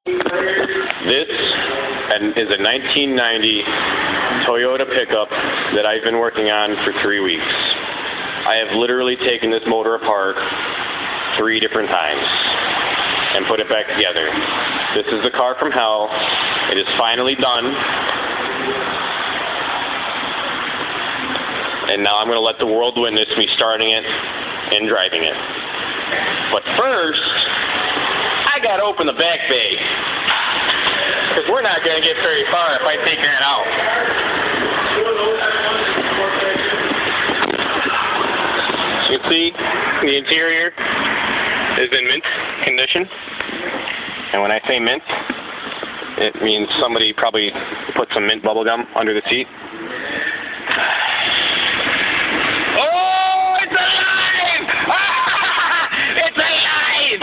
This is a 1990 Toyota pickup that I've been working on for 3 weeks. I have literally taken this motor apart 3 different times and put it back together. This is the car from hell. It is finally done. And now I'm going to let the world witness me starting it and driving it. But first, I got to open the back bay. Because we're not going to get very far if I take that out. You can see the interior is in mint condition. And when I say mint, it means somebody probably put some mint bubble gum under the seat. Oh, it's alive! It's alive!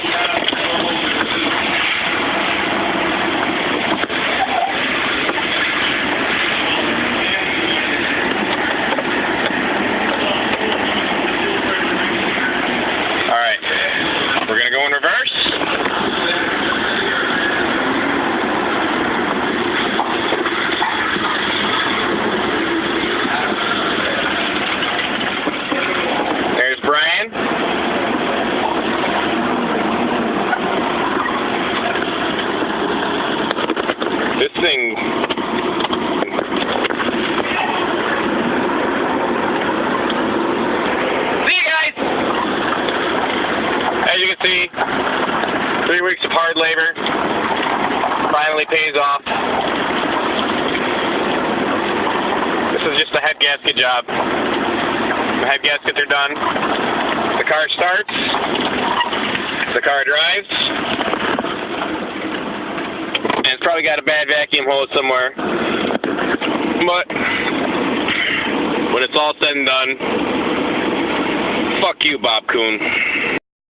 All right, we're going to go in reverse. This thing, see you guys. As you can see, 3 weeks of hard labor finally pays off. This is just a head gasket job. The head gaskets are done. The car starts. The car drives. It's probably got a bad vacuum hose somewhere, but when it's all said and done, fuck you, Bob Kuhn.